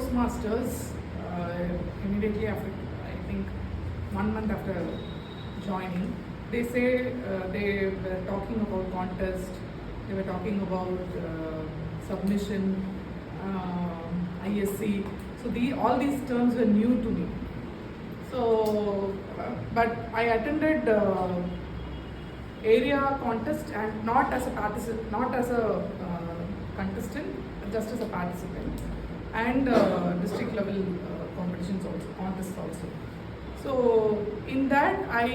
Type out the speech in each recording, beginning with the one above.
Toastmasters immediately after, I think 1 month after joining. They say they were talking about contest, they were talking about submission, ISC. So all these terms were new to me. So, but I attended area contest and not as a participant, not as a contestant, just as a participant, and district level competitions also, contests also. So in that I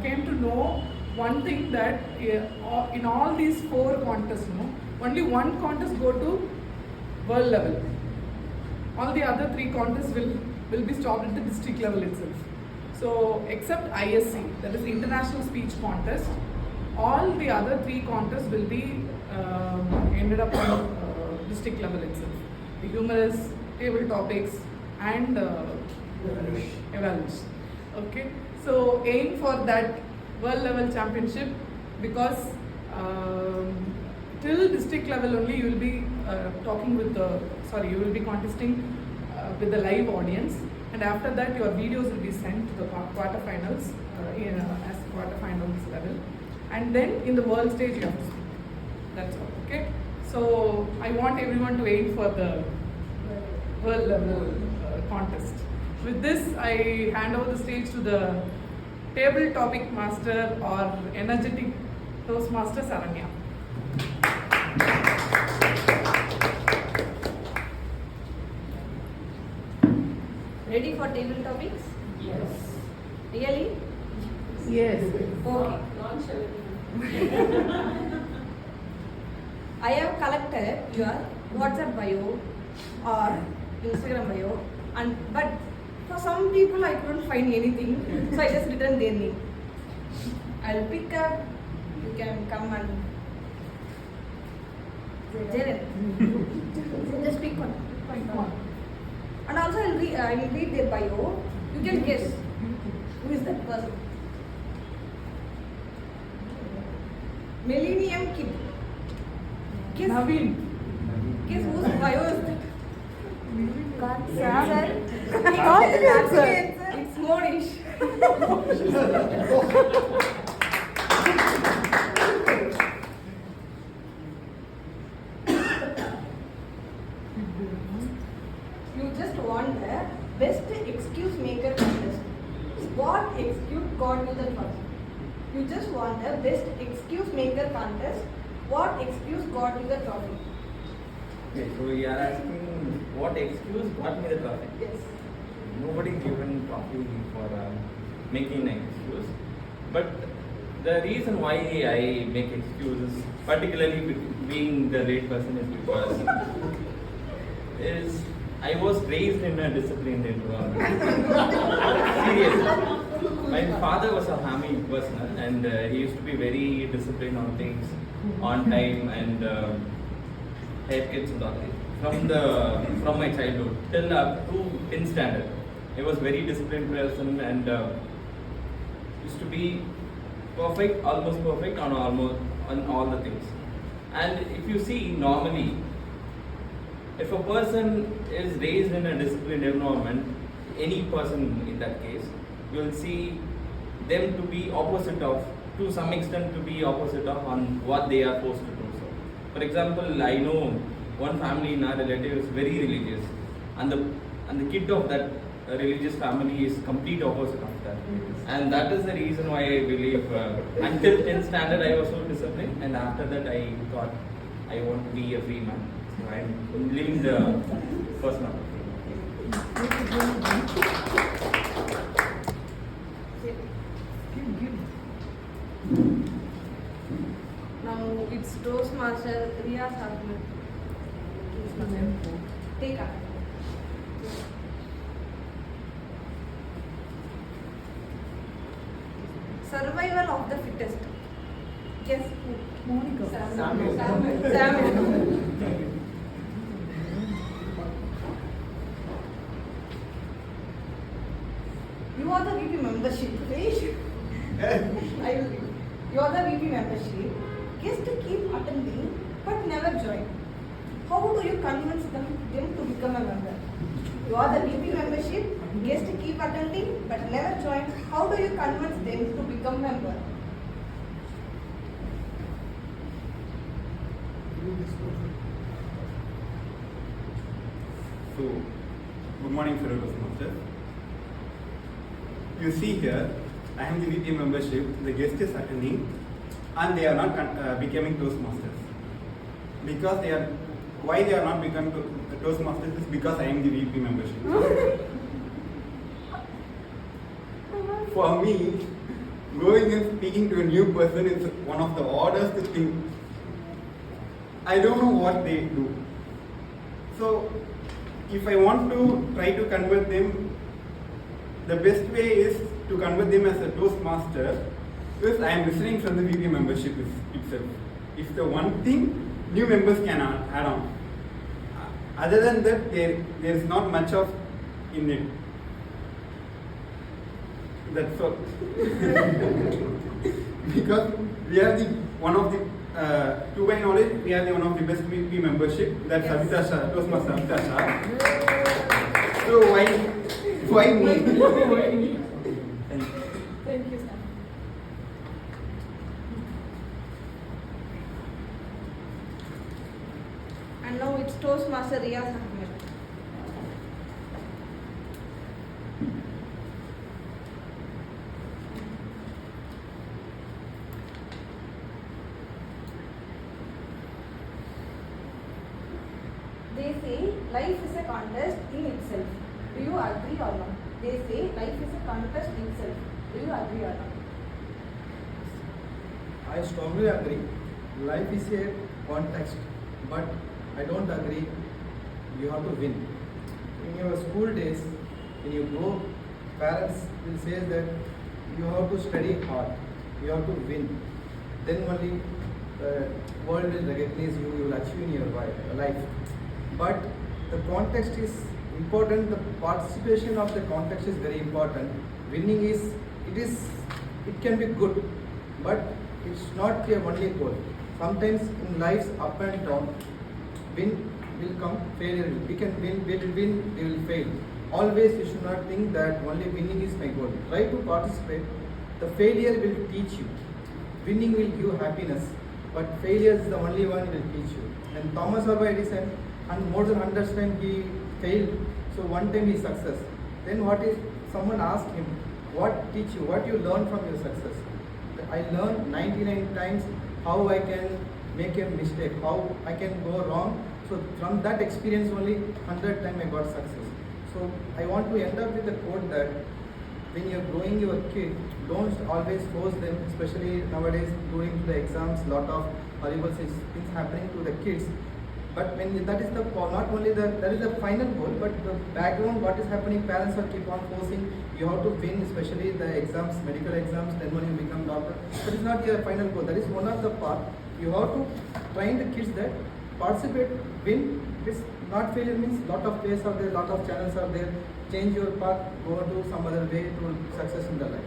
came to know one thing, that in all these 4 contests, only one contest go to world level. All the other 3 contests will be stopped at the district level itself. So except ISC, that is the International Speech Contest, all the other 3 contests will be ended up on district level itself. The humorous, table topics, and evaluation. Okay, so aim for that world level championship, because till district level only you will be you will be contesting with the live audience, and after that your videos will be sent to the quarterfinals as quarterfinals level, and then in the world stage you have to speak. That's all. Okay, so I want everyone to aim for the world level contest. With this, I hand over the stage to the table topic master or energetic Toastmaster Saranya. Ready for table topics? Yes. Really? Yes. Okay. I have collected your WhatsApp bio or Instagram bio, but for some people I couldn't find anything, so I just written their name. I'll pick up. You can come and just pick one. And also I will read their bio. You can guess who is that person. Millennium Kid. Guess. Naveen. Guess whose bio is that? It's Monish. You just won the best excuse maker contest. What excuse got you the first? You just won the best excuse maker contest. What excuse got you the trophy? Okay, so you are asking what excuse got me the trophy? Yes. Nobody given trophy for making an excuse. But the reason why I make excuses, particularly being the late person, is because I was raised in a disciplined environment. Seriously. My father was a army personnel, and he used to be very disciplined on things, on time, and haircuts and all that. From my childhood till up to 10th standard, I was very disciplined person, and used to be perfect, almost perfect on all the things. And if you see, normally, if a person is raised in a disciplined environment, any person in that case, you will see them to be opposite of, to some extent, to be opposite of on what they are forced to do. So, for example, I know one family in our relative is very religious, and the kid of that religious family is complete opposite of that. And that is the reason why I believe until 10th standard I was so disciplined, and after that I thought I want to be a free man. So I'm living the person of Now it's Toastmaster Riya's argument. Take up. Survival of the fittest. Guess who? Monica. Samuel. You are the VP membership, right? You are the VP membership. Guests keep attending but never join. how do you convince them to become a member? You are the VP membership, guests keep attending but never join. How do you convince them to become member? So, good morning, fellow Toastmasters. You see here, I am the VP membership, the guest is attending, and they are not becoming Toastmasters. Because why they are not becoming Toastmasters is because I am the VP membership. For me, going and speaking to a new person is one of the oddest things. I don't know what they do. So, if I want to try to convert them, the best way is to convert them as a Toastmaster is I am listening from the VP membership itself. It's the one thing new members can add on. Other than that, there is not much of in it. That's all. Because we have one of the to my knowledge, we are one of the best VP membership. That's Yes. Savita Shah, Toastmaster Savita Shah. So why me? Thank you. Thank you, sir. And now it's Toastmaster Riyaz Ahmed. They say life is a contest in itself. Do you agree or not? They say life is a contest in itself. Do you agree or not? I strongly agree. Life is a context, but I don't agree. You have to win. In your school days, when you go, parents will say that you have to study hard. You have to win. Then only the world will recognize you. You will achieve in your life. But the context is important. The participation of the context is very important. Winning it can be good, but it's not the only goal. Sometimes in life's up and down, win will come, failure will. We can win, we will fail. Always you should not think that only winning is my goal. Try to participate. The failure will teach you. Winning will give you happiness, but failure is the only one will teach you. And Thomas Alva Edison, and more than 100 times he failed, so one time he success. Then someone asked him, what teach you, what you learn from your success? I learned 99 times how I can make a mistake, how I can go wrong. So from that experience only 100 times I got success. So I want to end up with a quote that when you're growing your kid, don't always force them, especially nowadays during the exams, lot of horrible things happening to the kids. But when that is not only that is the final goal, but the background, what is happening, parents are keep on forcing, you have to win, especially the exams, medical exams, then when you become doctor. That is not your final goal, that is one of the part. You have to train the kids that participate, win. It's not failure means lot of ways are there, lot of channels are there. Change your path, go to some other way to success in the life.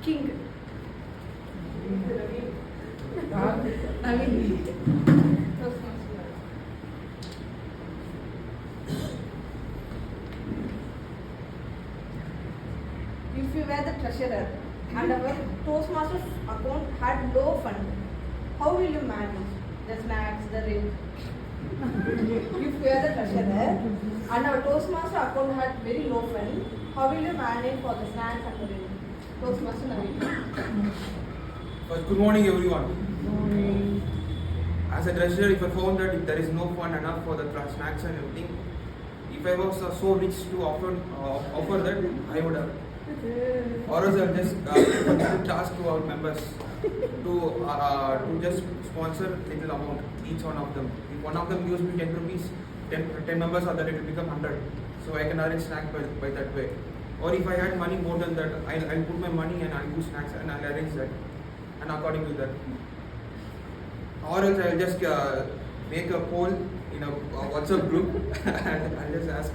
King. Naveen. Toastmaster. If you were the treasurer and our Toastmasters account had low fund, how will you manage the snacks, the rent? If you were the treasurer and our Toastmaster account had very low fund, how will you manage for the snacks and the rent? Toastmaster Naveen. First, good morning everyone. As a treasurer, if I found that if there is no fund enough for the snacks and everything, if I was so rich to offer that, I would have. Or else I'll just task to our members to just sponsor little amount, each one of them. If one of them gives me 10 rupees, 10 members are there, it will become 100. So I can arrange snack by that way. Or if I had money more than that, I'll put my money and I'll do snacks and I'll arrange that. And according to that. Or else I'll just make a poll in a WhatsApp group and I'll just ask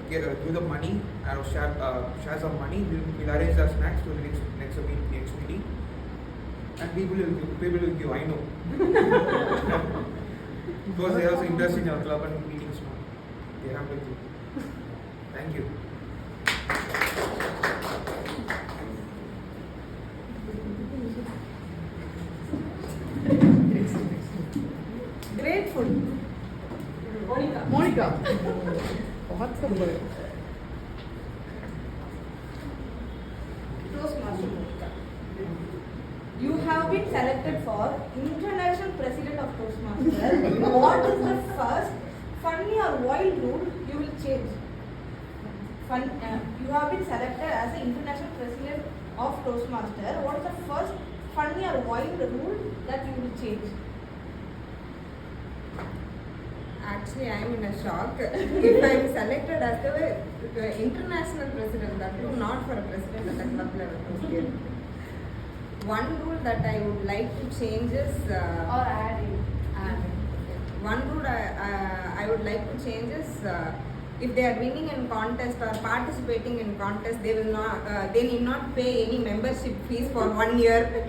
give the money or share some money. We'll arrange the snacks to the next meeting, and people will give. I know because they are also interested in our club and meetings now. They have to give. Thank you. Grateful. Monica. What's the word? Toastmaster Monica. You have been selected for International President of Toastmasters. What is the first funny or wild rule you will change? You have been selected as the International President of Toastmasters. What is the first funny or wild rule that you will change? Actually, I am in a shock. If I am selected as the international president, that too not for a president at the club level. One rule that I would like to change is Or add in. one rule I would like to change is if they are winning in contest or participating in contest, they need not pay any membership fees for 1 year.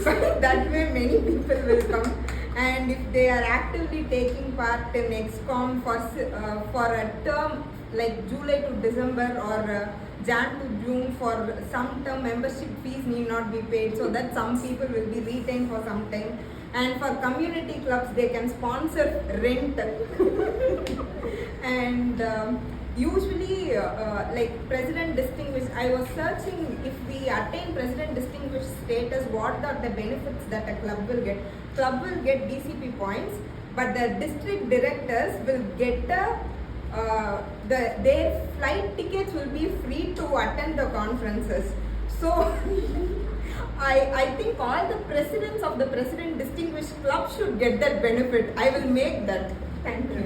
That way many people will come. And if they are actively taking part in XCOM for a term like July to December or Jan to June, for some term membership fees need not be paid, so that some people will be retained for some time. And for community clubs, they can sponsor rent. And usually, like President Distinguished, I was searching if we attain President Distinguished status, what are the benefits that a club will get. Club will get DCP points, but the district directors will get their flight tickets will be free to attend the conferences. So I think all the presidents of the President Distinguished Club should get that benefit. I will make that. Thank you.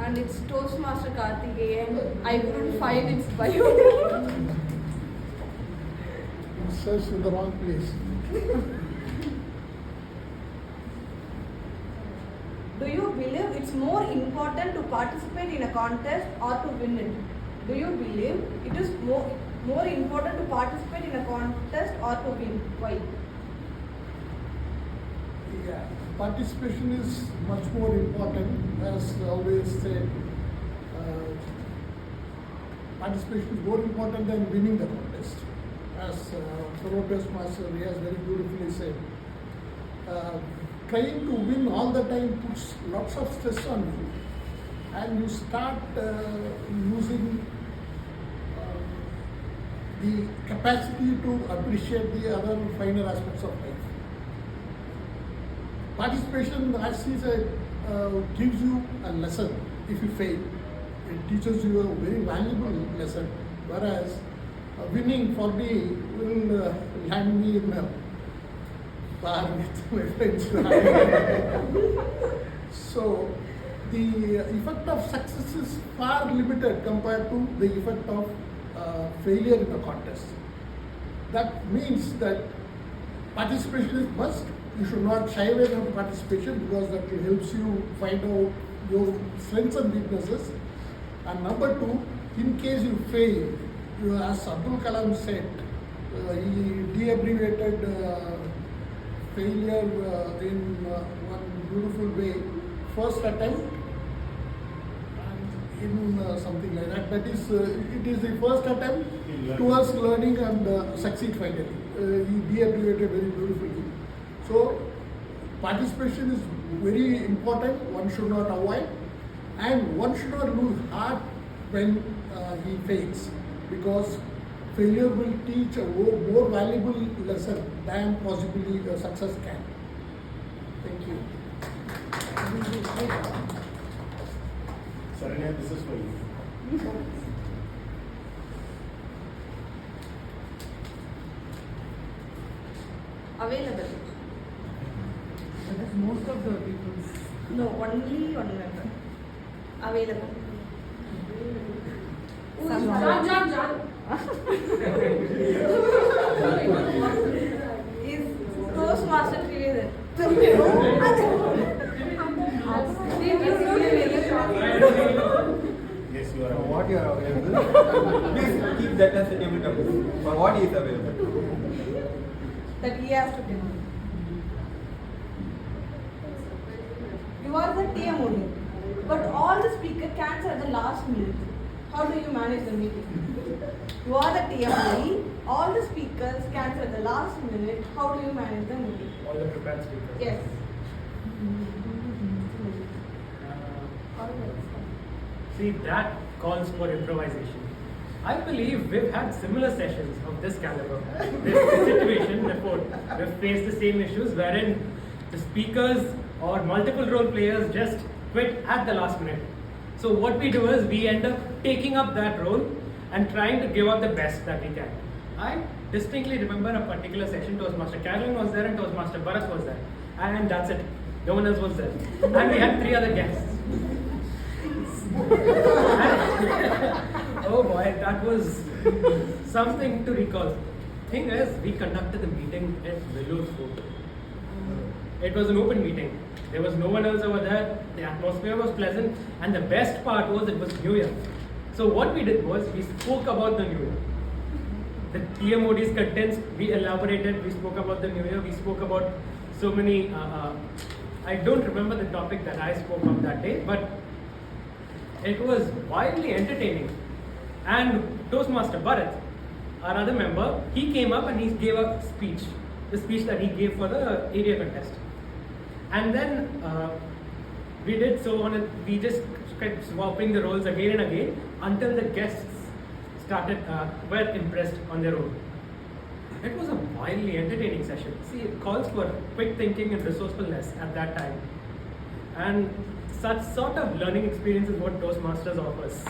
And it's Toastmaster Karthikeyan. I couldn't find its bio. Search in the wrong place. Do you believe it's more important to participate in a contest or to win it? Do you believe it is more important to participate in a contest or to win? Why? Yeah, participation is much more important, as always said. Participation is more important than winning the contest. As Toastmaster has very beautifully said, trying to win all the time puts lots of stress on you, and you start losing the capacity to appreciate the other finer aspects of life. Participation, as he said, gives you a lesson. If you fail, it teaches you a very valuable lesson, whereas winning for me will land me in a bar with my friends. So the effect of success is far limited compared to the effect of failure in a contest. That means that participation is must. You should not shy away from participation, because that helps you find out your strengths and weaknesses. And number two, in case you fail, as Abdul Kalam said, he de-abbreviated failure in one beautiful way. First attempt, and in something like that. That is, it is the first attempt towards learning and succeed finally. He de-abbreviated very beautifully. So participation is very important. One should not avoid, and one should not lose heart when he fails, because failure will teach a more valuable lesson than possibly success can. Thank you. Saranya, this is for you. Available. That's most of the people's. No, only one member. Available. John. Toastmaster Trivedhan. Yes, you are For aware. what you are available, please keep that as a table topic. For what is available. That he has to tell. You are the TM only, but all the speaker cancel at the last minute. How do you manage the meeting? You are the TM only, all the speakers cancel at the last minute. How do you manage the meeting? All the prepared speakers. Yes. See, that calls for improvisation. I believe we've had similar sessions of this caliber, this situation before. We've faced the same issues wherein the speakers or multiple role players just quit at the last minute. So what we do is we end up taking up that role and trying to give up the best that we can. I distinctly remember a particular session. Toastmaster Carolyn was there and Toastmaster Bharat was there. And that's it. No one else was there. And we had 3 other guests. Oh boy, that was something to recall. Thing is, we conducted the meeting at Vellore Fort. It was an open meeting. There was no one else over there. The atmosphere was pleasant, and the best part was it was New Year. So what we did was we spoke about the New Year. The TMOD's contents we elaborated. We spoke about the New Year. We spoke about so many. I don't remember the topic that I spoke of that day, but it was wildly entertaining. And Toastmaster Bharat, our other member, he came up and he gave a speech, the speech that he gave for the area contest. And then we did so on, and we just kept swapping the roles again and again until the guests were impressed on their own. It was a wildly entertaining session. See, it calls for quick thinking and resourcefulness at that time. And such sort of learning experience is what Toastmasters offers.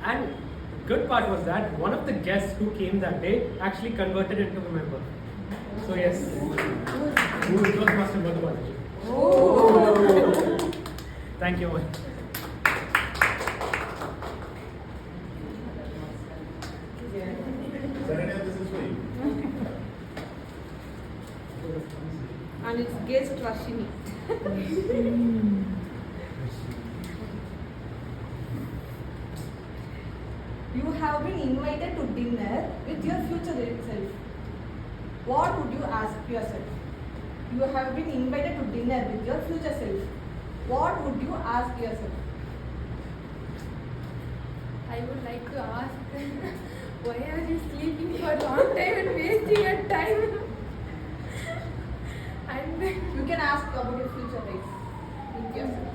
And the good part was that one of the guests who came that day actually converted into a member. So yes, Toastmaster Madhubaji. Oh. Thank you all. Saranya, this is for you. And it's guest Rashini. You have been invited to dinner with your future self. What would you ask yourself? You have been invited to dinner with your future self. What would you ask yourself? I would like to ask, why are you sleeping for a long time and wasting your time? And You can ask about your future life with yourself.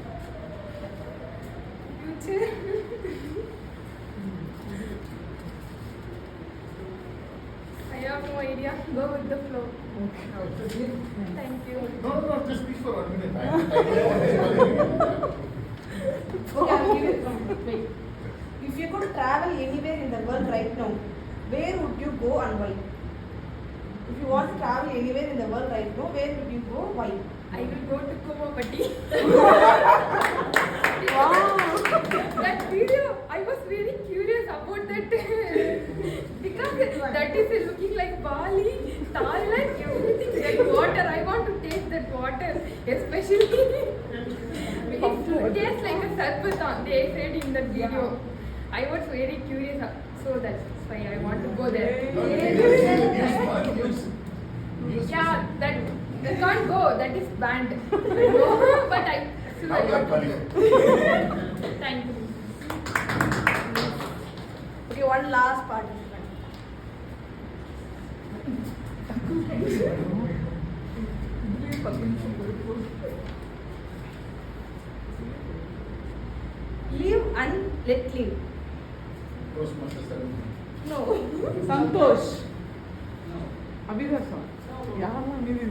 future. I have no idea. Go with the flow. Thank you. No, just speak for 1 minute. Okay, I'll give you some. Wait. If you could travel anywhere in the world right now, where would you go and why? If you want to travel anywhere in the world right now, where would you go? Why? I will go to Komapati. Wow. That video, I was very curious about that because that is looking like Bali, Thailand, everything. That water, I want to taste that water, especially. It tastes like a sarpatan, they said in that video. I was very curious, so that's why I want to go there. Yeah, that I can't go. That is banned. But I still I want to. Thank you. Okay, one last participant. Live and let live. Toastmaster Saranya. No. Santosh. Abhirasa. Yama Nidhi.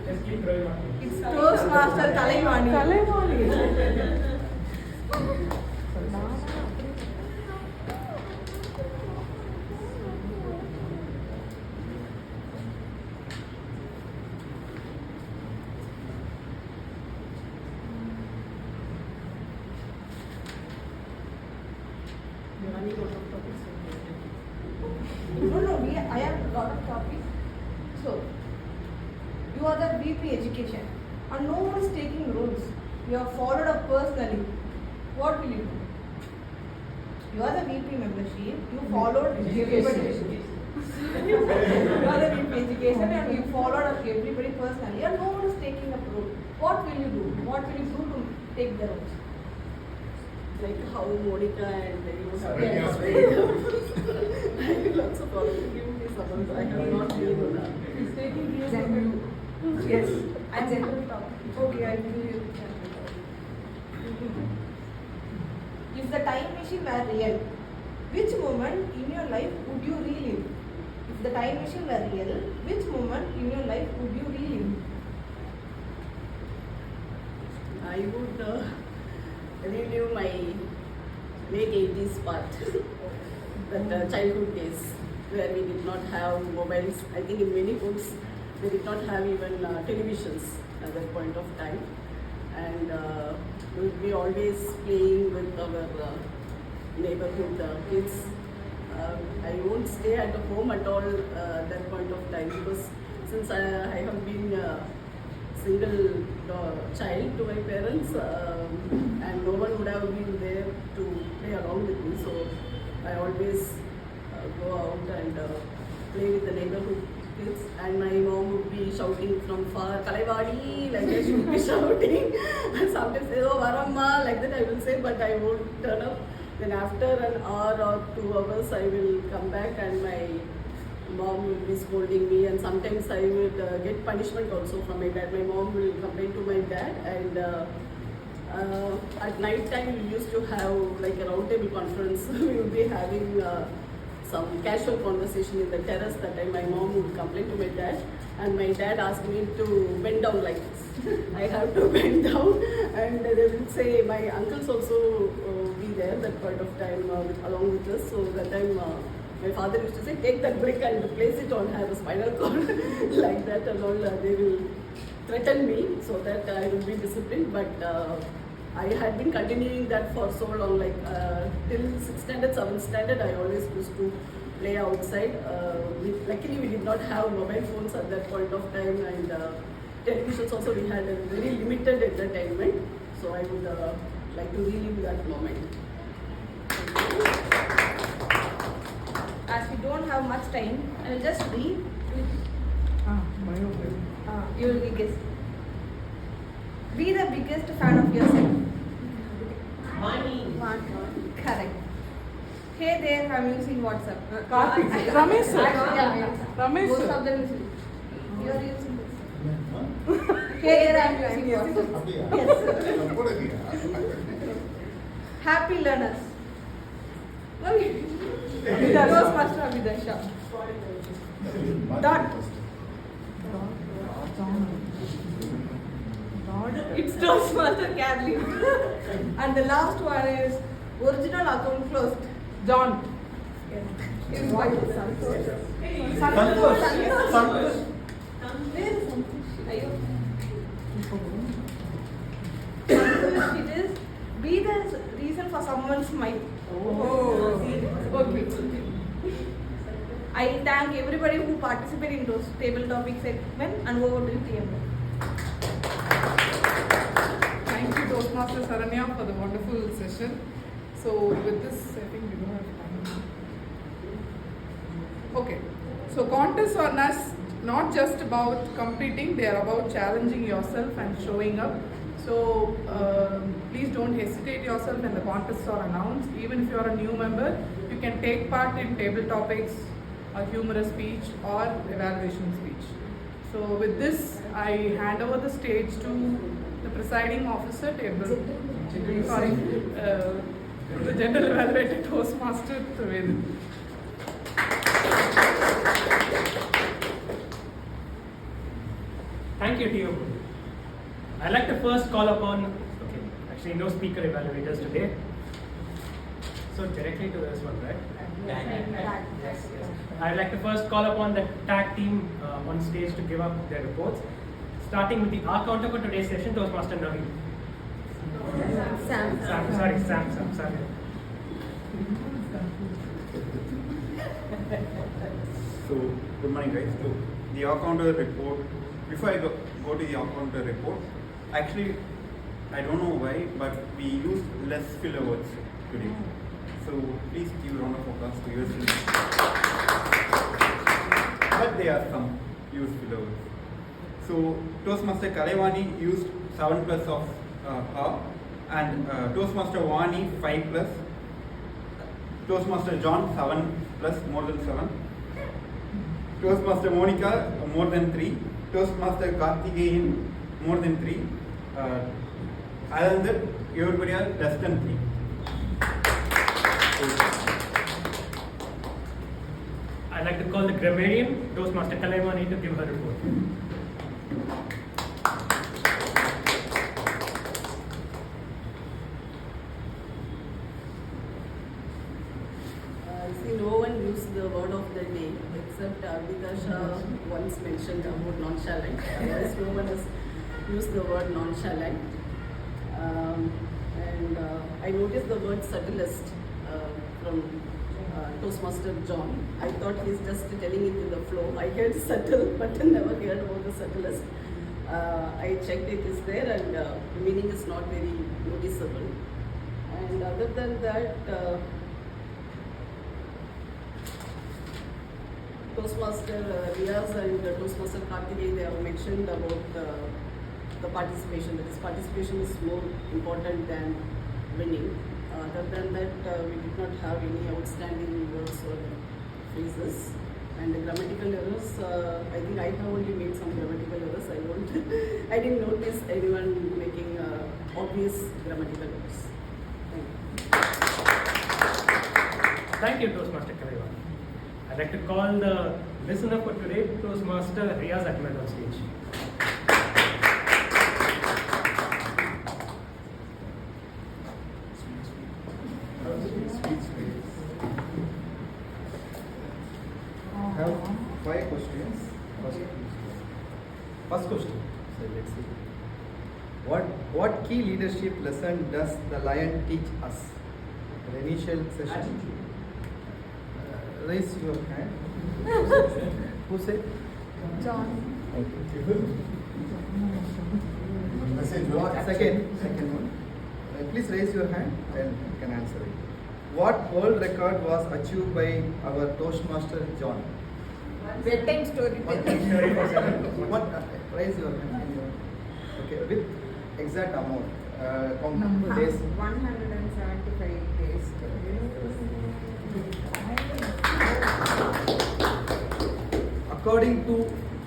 Just keep throwing on. It's Toastmaster Kalaimani. Kalaimani. No, I have a lot of topics. So, You are the VP education and no one is taking roles. You have followed up personally. What will you do? You are the VP membership, you followed everybody. You are the VP education and you followed up everybody personally and no one is taking up role. What will you do? What will you do to take the roles? Like how Monica and Saranya. I will also probably give me some. I have not been. He's taking views from you. Yes. And general topic. Okay, I will give you. If the time machine were real, which moment in your life would you relive? If the time machine were real, which moment in your life would you relive? I would relive my late 80s part, that childhood days where we did not have mobiles. I think in many homes we did not have even televisions at that point of time. And we would be always playing with our neighborhood kids. I won't stay at home at all that point of time because since I have been a single child to my parents and no one would have been there to play along with me, so I always go out and play with the neighborhood kids, and my mom would be shouting from far, Kalaivadi, like that she would be shouting, and sometimes say, oh Varamma, like that I will say, but I won't turn up. Then after an hour or 2 hours I will come back and my mom will be scolding me, and sometimes I would get punishment also from my dad. My mom will complain to my dad, and at night time we used to have like a round table conference. We would be having some casual conversation in the terrace. That time my mom would complain to my dad, and my dad asked me to bend down like this. I have to bend down, and they will say my uncles also be there that point of time along with us. So that time my father used to say, take that brick and place it on her spinal cord like that and all. They will threaten me so that I will be disciplined, but I had been continuing that for so long, like till 6th standard, 7th standard, I always used to play outside. Luckily, we did not have mobile phones at that point of time, and televisions also, we had a very limited entertainment. So I would like to relive that moment. As we don't have much time, I will just read. You will be guessed. Be the biggest fan of yourself. Money. Correct. Hey there, I'm using WhatsApp. Ramesh sir. Ramesh Most sir. of them is you are using this. Hey there, I'm using WhatsApp. Yes. Happy learners. Toastmaster Abhidasha. Dot. It's Toastmaster Caroline. And the last one is original account closed. John. Yes. It's what? Santosh. Where is Santosh? Are you? Santosh, it is be the reason for someone's smile. Oh. Okay. I thank everybody who participated in those table topic segment and over to TM. Thank you, Toastmaster Saranya, for the wonderful session. So with this, I think we don't have time. Okay. So contests are not just about competing; they are about challenging yourself and showing up. So please don't hesitate yourself when the contests are announced. Even if you are a new member, you can take part in table topics, a humorous speech, or evaluation speech. So with this, I hand over the stage to the presiding officer, the General Evaluator Toastmaster Trivedhan. Thank you, TM. I'd like to first call upon, actually no speaker evaluators today. So directly to this one, right? Yes. I'd like to first call upon the TAG team on stage to give up their reports. Starting with the R counter for today's session, Toastmaster Naveen. Sam, sorry. So, good morning guys. So, the R counter report before I go to the encounter report, actually, I don't know why, but we used less filler words today. So please give a round of applause to yourself. But there are some used filler words. So Toastmaster Kalaivani used 7 plus of her, and Toastmaster Vani 5 plus. Toastmaster John 7 plus, more than 7. Toastmaster Monica more than 3. Toastmaster Karthikeyan more than 3. Other than that, everybody are less than 3. I'd like to call the grammarian, Toastmaster Kalaivani, to give her report. See, no one used the word of the day except Abhita Shah once mentioned about nonchalant. Otherwise, no one has used the word nonchalant. And I noticed the word subtlest from Toastmaster John. I thought he's just telling it in the flow. I heard subtle, but I never heard about the subtlest. I checked it is there, and the meaning is not very noticeable. And other than that, Toastmaster Riaz and Toastmaster Karthikeyan, they have mentioned about the participation. That is, participation is more important than winning. Other than that, we did not have any outstanding words or phrases. And the grammatical errors, I think I have only made some grammatical errors. I didn't notice anyone making obvious grammatical errors. Thank you, Toastmaster Kalaivani. I'd like to call the listener for today, Toastmaster Riaz Ahmed, on stage. I have 5 questions. First question. So let's see. What key leadership lesson does the lion teach us? The initial session. Raise your hand. Who said? John. Second one. Please raise your hand and you can answer it. What world record was achieved by our Toastmaster John? Bedtime story. What? Raise your hand. Okay, with exact amount. Count days. 175 days. According to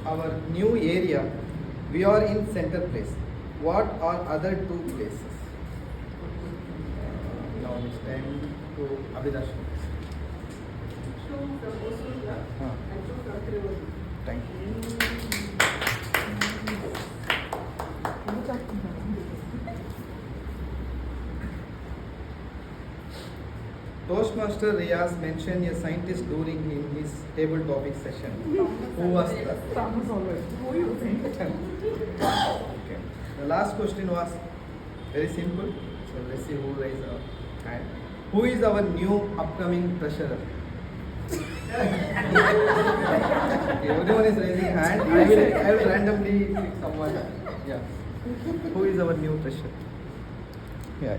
our new area, we are in center place. What are other 2 places? Now it's time to Abhilash. Thank you. Toastmaster Riaz mentioned a scientist during his table topic session. Who was that? Thomas always. Who you think? Okay. The last question was very simple. So let's see who raised a hand. Who is our new upcoming treasurer? Everyone is raising hand. I will randomly pick someone. Yeah. Who is our new treasurer? Yeah.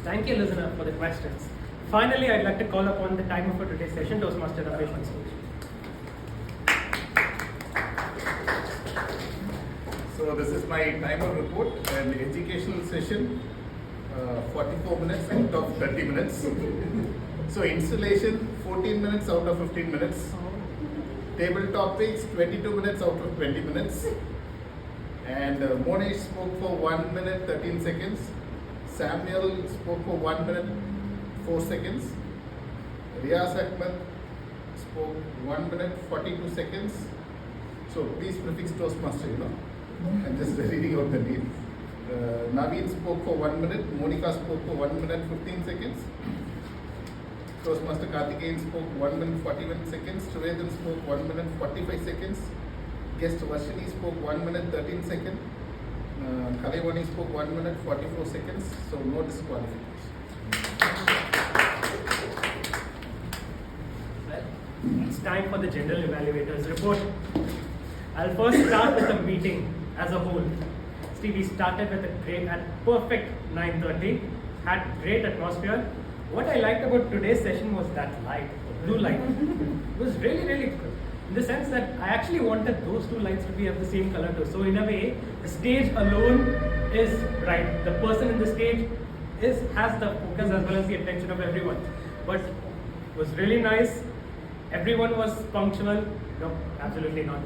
Thank you, listener, for the questions. Finally, I'd like to call upon the timer for today's session, Toastmaster Ramesh on stage. So this is my timer report and educational session, 44 minutes out of 30 minutes. So installation, 14 minutes out of 15 minutes. Table topics, 22 minutes out of 20 minutes. And Monish spoke for 1 minute 13 seconds. Samuel spoke for 1 minute 4 seconds. Riaz Ahmed spoke 1 minute 42 seconds. So please prefix Toastmaster, I'm just reading out the names. Naveen spoke for 1 minute. Monica spoke for 1 minute 15 seconds. Toastmaster Karthikeyan spoke 1 minute 41 seconds. Trivedhan spoke 1 minute 45 seconds. Guest Vashini spoke 1 minute 13 seconds. Kalevani spoke 1 minute 44 seconds. So no disqualification. It's time for the general evaluators report. I'll first start with the meeting as a whole. See, we started with a great and perfect 9:30, had great atmosphere. What I liked about today's session was that light, blue light. It was really, really good. In the sense that I actually wanted those two lights to be of the same color too. So in a way, the stage alone is bright. The person in the stage has the focus as well as the attention of everyone. But it was really nice. Everyone was punctual. No, absolutely not.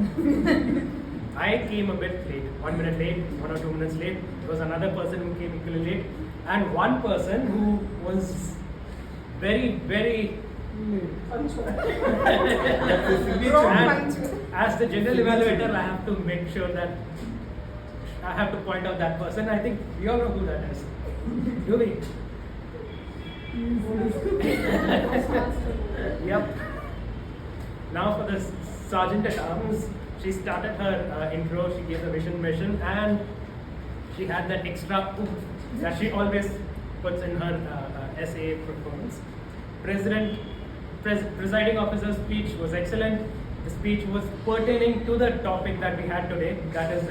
I came a bit late, 1 minute late, 1 or 2 minutes late. There was another person who came equally late, and one person who was very, very Punctual. and as the general evaluator, I have to make sure that I have to point out that person. I think we all know who that is. Do we? Yep. Now for the sergeant at arms, she started her intro, she gave the vision mission, and she had that extra oomph that she always puts in her SA performance. Presiding officer's speech was excellent. The speech was pertaining to the topic that we had today. That is,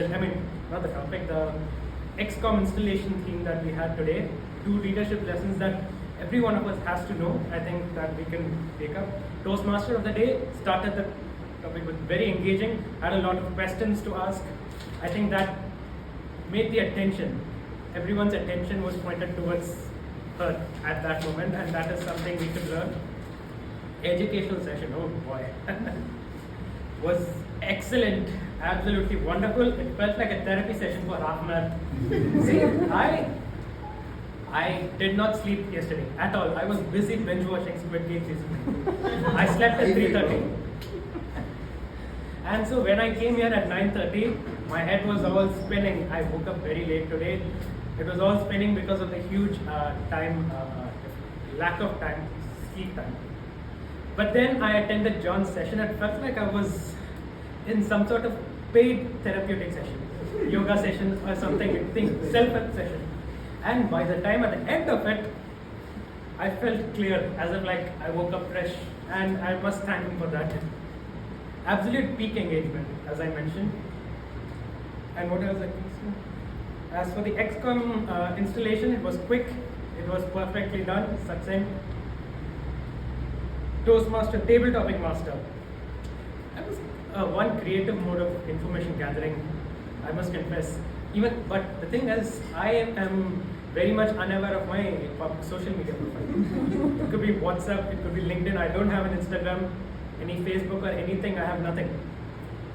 not the topic, the XCOM installation theme that we had today. 2 leadership lessons that every one of us has to know. I think that we can take up. Toastmaster of the day started the topic with very engaging, had a lot of questions to ask. I think that made the attention, everyone's attention was pointed towards her at that moment, and that is something we could learn. Educational session, oh boy, was excellent, absolutely wonderful. It felt like a therapy session for half an hour. See, I did not sleep yesterday at all. I was busy binge watching Squid Game season. I slept at 3:30. And so when I came here at 9:30, my head was all spinning. I woke up very late today. It was all spinning because of the huge lack of time, sleep time. But then I attended John's session. It felt like I was in some sort of paid therapeutic session, yoga session or something, self-help session. And by the time at the end of it, I felt clear, as if like I woke up fresh, and I must thank him for that. Absolute peak engagement, as I mentioned. And what else I can say? As for the XCOM installation, it was quick, it was perfectly done, succinct. Toastmaster, table topic master. That was one creative mode of information gathering, I must confess. But the thing is, I am very much unaware of my social media profile. It could be WhatsApp, it could be LinkedIn. I don't have an Instagram, any Facebook or anything. I have nothing.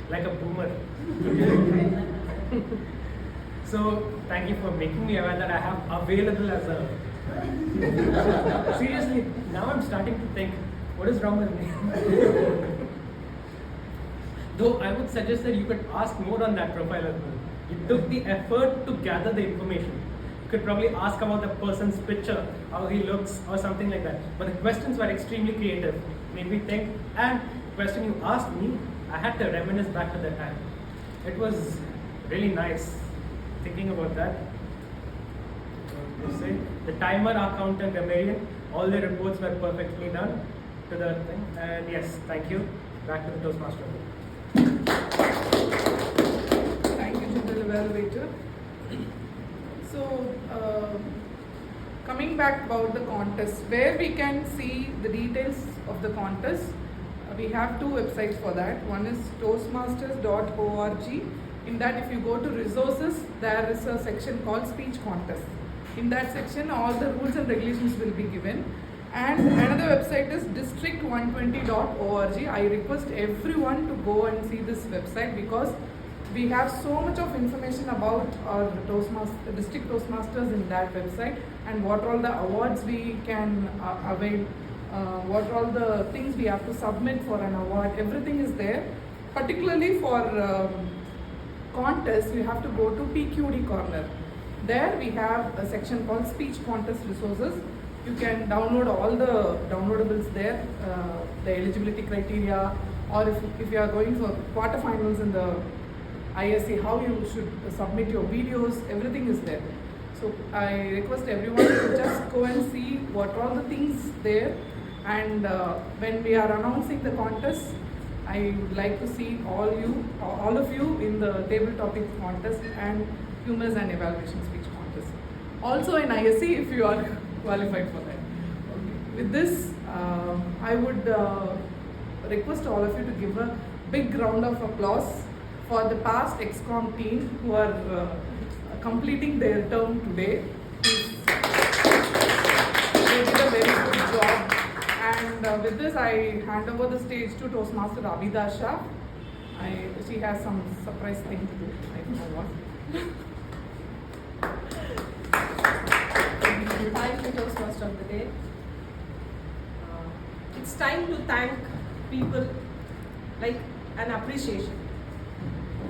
Like a boomer. So thank you for making me aware that I have available as a. Seriously, now I'm starting to think, what is wrong with me? Though I would suggest that you could ask more on that profile as well. You took the effort to gather the information. You could probably ask about the person's picture, how he looks, or something like that. But the questions were extremely creative, made me think. And the question you asked me, I had to reminisce back to that time. It was really nice thinking about that. The timer, our counter, grammarian, all the reports were perfectly done to the thing. And yes, thank you. Back to the Toastmaster. Thank you, General Evaluator. So, coming back about the contest, where we can see the details of the contest, we have 2 websites for that. One is toastmasters.org. In that, if you go to resources, there is a section called speech contest. In that section, all the rules and regulations will be given. And another website is district120.org. I request everyone to go and see this website because we have so much of information about our district Toastmasters in that website, and what all the awards we can avail, what all the things we have to submit for an award. Everything is there. Particularly for contests, you have to go to PQD corner. There we have a section called speech contest resources. You can download all the downloadables there, the eligibility criteria, or if you are going for quarterfinals in the ISC, how you should submit your videos, everything is there. So I request everyone to just go and see what are all the things there, and when we are announcing the contest, I would like to see all of you in the table topic contest and humors and evaluation speech contest. Also in ISC if you are qualified for that. Okay. With this, I would request all of you to give a big round of applause for the past ExCom team who are completing their term today. They did a very good job. And with this, I hand over the stage to Toastmaster Abhidasha. She has some surprise thing to do. I don't know what. Thank you, Toastmaster of the day. It's time to thank people, like an appreciation.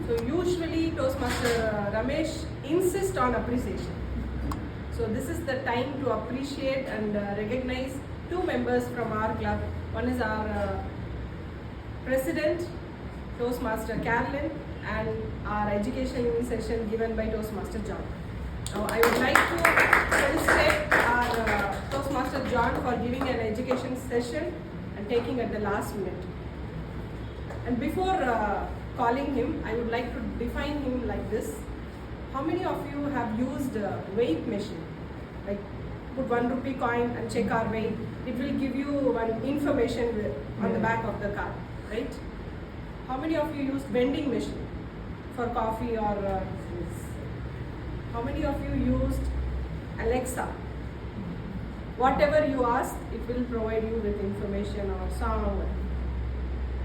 So usually Toastmaster Ramesh insists on appreciation. So this is the time to appreciate and recognize two members from our club. One is our President, Toastmaster Carolyn, and our education session given by Toastmaster John. Now I would like to felicitate our Toastmaster John for giving an education session and taking at the last minute. And before calling him, I would like to define him like this. How many of you have used weight machine? Like put 1 rupee coin and check our weight. It will give you one information on the back of the card, right? How many of you used vending machine for coffee or how many of you used Alexa? Whatever you ask, it will provide you with information or song.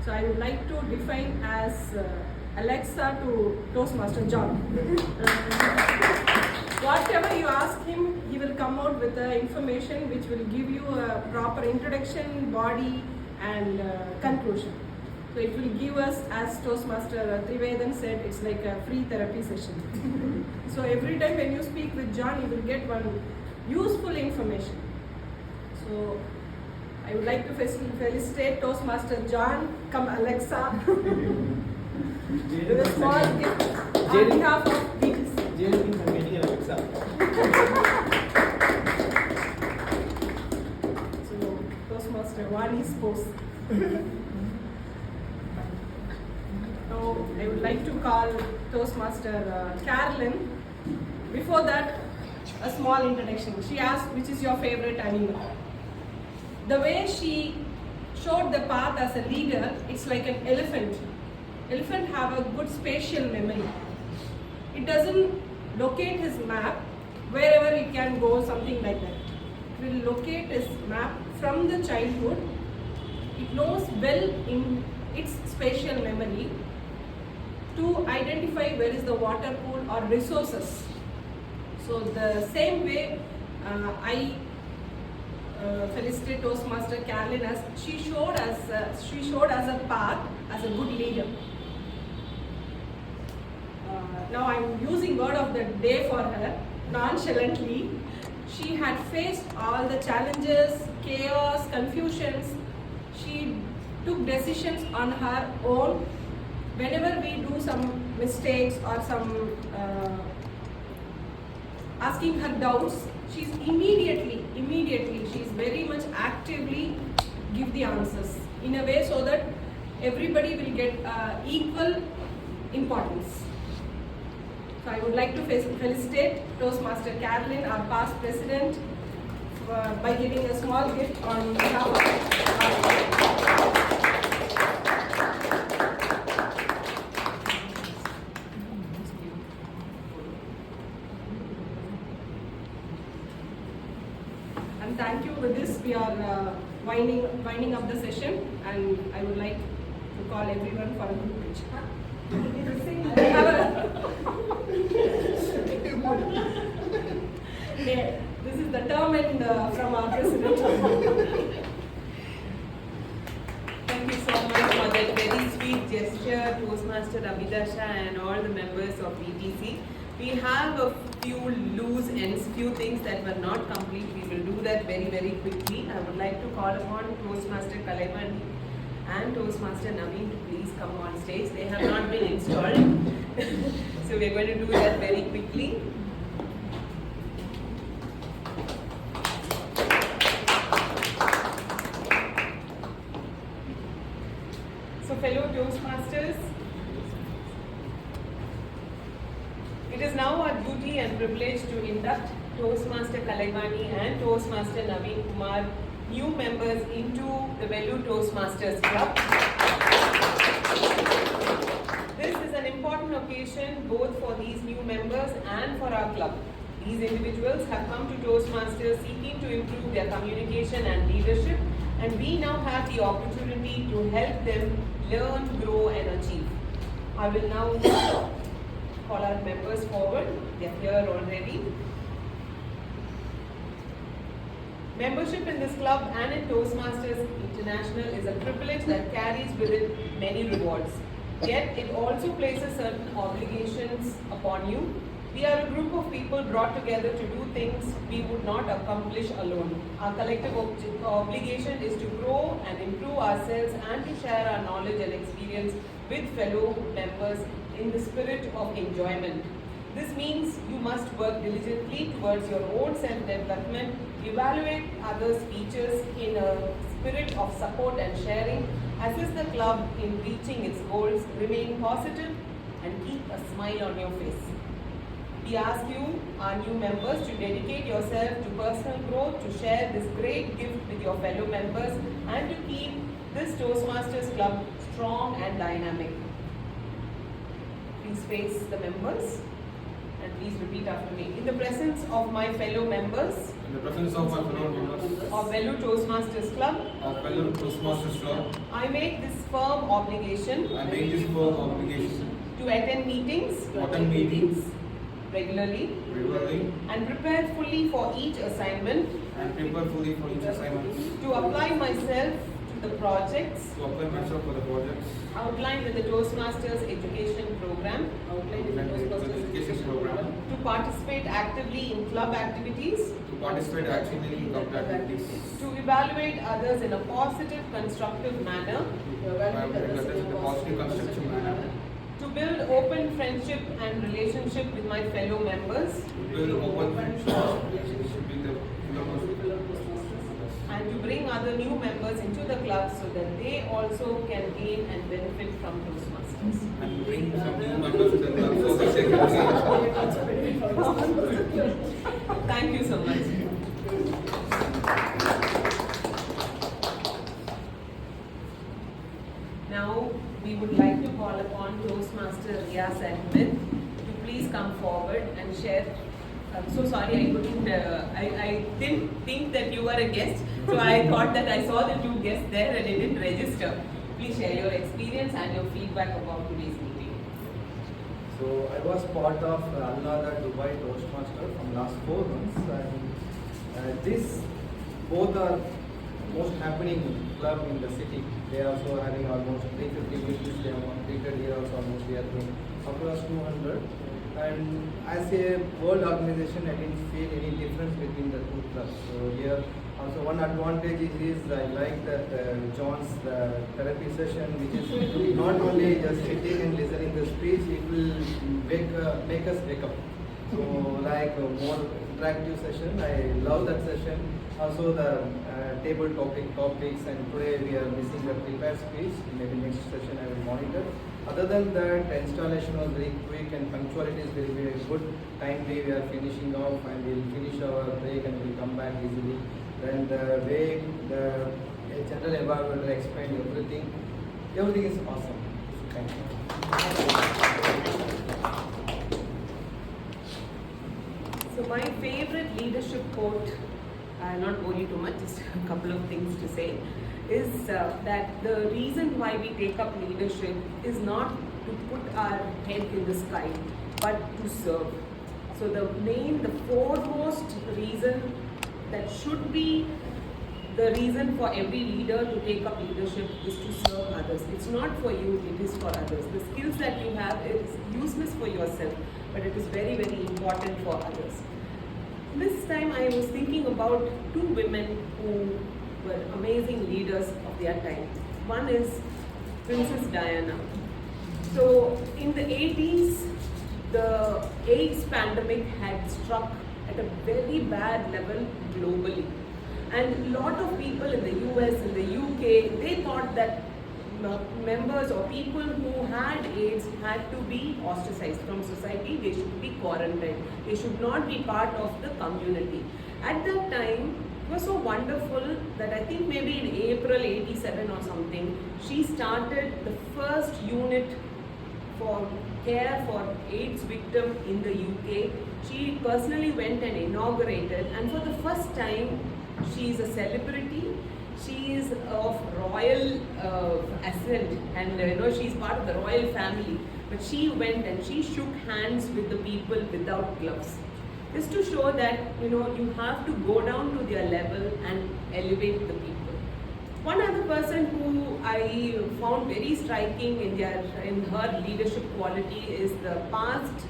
So I would like to define as Alexa to Toastmaster John. Whatever you ask him, he will come out with the information which will give you a proper introduction, body and conclusion. So it will give us, as Toastmaster Trivedhan said, it's like a free therapy session. So every time when you speak with John, you will get one useful information. So I would like to felicitate Toastmaster John, come Alexa, with a small gift on behalf of BTC. So Toastmaster one is post. Now I would like to call Toastmaster Carolyn. Before that, a small introduction. She asked, which is your favorite animal? The way she showed the path as a leader, it's like an elephant. Elephant have a good spatial memory. It doesn't locate his map wherever he can go, something like that. It will locate his map from the childhood. It knows well in its spatial memory to identify where is the water pool or resources. So the same way I felicitate Toastmaster Carolyn as she showed as a path as a good leader. Now I'm using word of the day for her nonchalantly. She had faced all the challenges, chaos, confusions. She took decisions on her own. Whenever we do some mistakes or some asking her doubts, she's immediately, she's very much actively give the answers in a way so that everybody will get equal importance. So I would like to felicitate Toastmaster Carolyn, our past president, by giving a small gift on behalf of and thank you. With this, we are winding up the session, and I would like to call everyone for a group picture. Yeah, this is the term end from our president. Thank you so much for that very sweet gesture, Toastmaster Abhidasha and all the members of BTC. We have a few loose ends, few things that were not complete. We will do that very, very quickly. I would like to call upon Toastmaster Kalaiman and Toastmaster Naveen to please come on stage. They have not been installed. So we're going to do that very quickly. So fellow Toastmasters, it is now our duty and privilege to induct Toastmaster Kalaivani and Toastmaster Naveen Kumar, new members, into the Vellore Toastmasters Club. This is an important occasion both for these new members and for our club. These individuals have come to Toastmasters seeking to improve their communication and leadership, and we now have the opportunity to help them learn, grow and achieve. I will now call our members forward. They are here already. Membership in this club and in Toastmasters International is a privilege that carries with it many rewards. Yet it also places certain obligations upon you. We are a group of people brought together to do things we would not accomplish alone. Our collective obligation is to grow and improve ourselves and to share our knowledge and experience with fellow members in the spirit of enjoyment. This means you must work diligently towards your own self-development, evaluate others' features in a spirit of support and sharing, assist the club in reaching its goals, remain positive and keep a smile on your face. We ask you, our new members, to dedicate yourself to personal growth, to share this great gift with your fellow members and to keep this Toastmasters Club strong and dynamic. Please face the members and please repeat after me. In the presence of my fellow members, In the presence of my fellow members of Vellore Toastmasters Club, I make this firm obligation to attend meetings regularly and prepare fully for each assignment, to apply myself to the projects outlined in the Toastmasters education program, to participate actively in club activities, to evaluate others in a positive, constructive manner, to build open friendship and relationship with my fellow members, and to bring other new members into the club so that they also can gain and benefit from Toastmasters. Thank you so much. Now we would like to call upon Toastmaster Riaz Ahmed to please come forward and share. I'm so sorry, I didn't think that you were a guest, so I thought that I saw the two guests there and I didn't register. Please share your experience and your feedback about today's meeting. So I was part of Al-Nada Dubai Toastmaster from last 4 months, and this both are most happening club in the city. They are also having almost 350 meetings. They have completed here also almost we are doing across 200. And as a world organization, I didn't feel any difference between the two clubs. So here also one advantage is I like that John's therapy session, which is not only just sitting and listening to speech, it will make us wake up. So like a more interactive session, I love that session. Also the table topics, and today we are missing the prepared speech. Maybe next session I will monitor. Other than that, the installation was very quick and punctuality is very, very good. Timely, we are finishing off and we'll finish our break and we'll come back easily. Then the way the general evaluator explained everything is awesome. Thank you. So my favorite leadership quote, I'll not bore you too much, just a couple of things to say, is that the reason why we take up leadership is not to put our head in the sky, but to serve. So the foremost reason that should be the reason for every leader to take up leadership is to serve others. It's not for you, it is for others. The skills that you have is useless for yourself, but it is very, very important for others. This time I was thinking about two women who were amazing leaders of their time. One is Princess Diana. So in the 80s, the AIDS pandemic had struck at a very bad level globally. And a lot of people in the US, in the UK, they thought that members or people who had AIDS had to be ostracized from society, they should be quarantined, they should not be part of the community. At that time, it was so wonderful that I think maybe in April 87 or something, she started the first unit for care for AIDS victim in the UK. She personally went and inaugurated, and for the first time, she is a celebrity. She is of royal ascent, and she's part of the royal family. But she went and she shook hands with the people without gloves, just to show that you have to go down to their level and elevate the people. One other person who I found very striking in her leadership quality is the past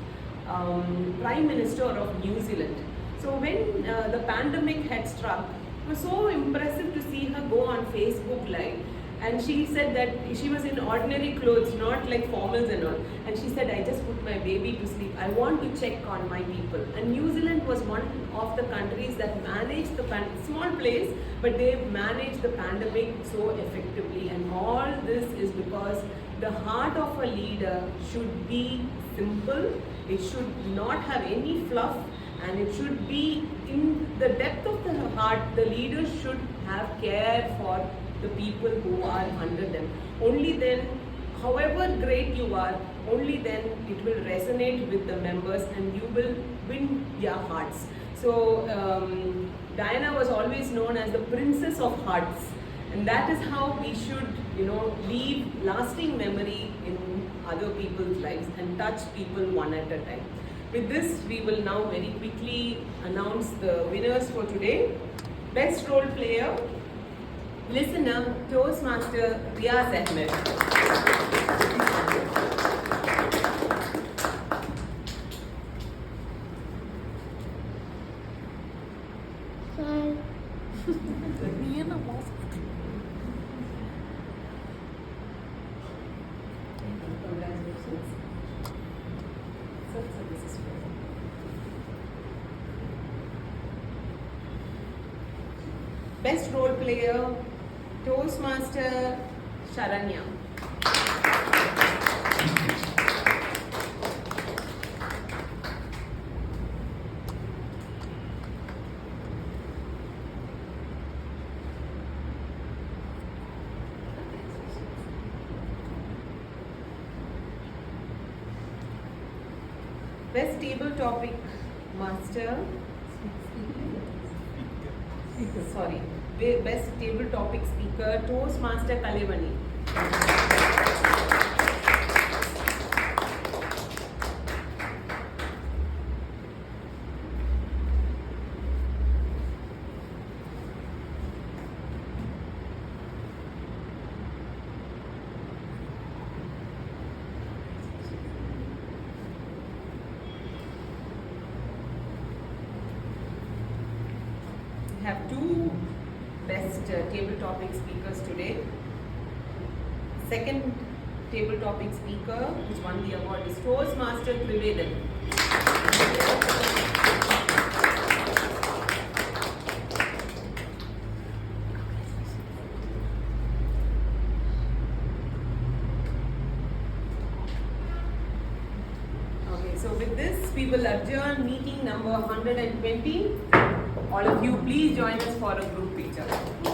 Prime Minister of New Zealand. So when the pandemic had struck, it was so impressive to see her go on Facebook Live. And she said that she was in ordinary clothes, not like formals and all. And she said, I just put my baby to sleep. I want to check on my people. And New Zealand was one of the countries that managed the small place, but they managed the pandemic so effectively. And all this is because the heart of a leader should be simple. It should not have any fluff. And it should be in the depth of the heart. The leader should have care for the people who are under them. Only then, however great you are, only then it will resonate with the members and you will win their hearts. So Diana was always known as the Princess of Hearts, and that is how we should leave lasting memory in other people's lives and touch people one at a time. With this, we will now very quickly announce the winners for today. Best Role Player, Listener, Toastmaster Riaz Ahmed. Congratulations. So this is for you. Best Role Player, Toastmaster Saranya. Best Table Topic Master. Sorry. Best Table Topic Speaker, Toastmaster Kalevani. We have two best table topic speakers today. Second table topic speaker who's won the award is Toastmaster Trivedhan. Okay, so with this we will adjourn meeting number 120. All of you, please join us for a group picture.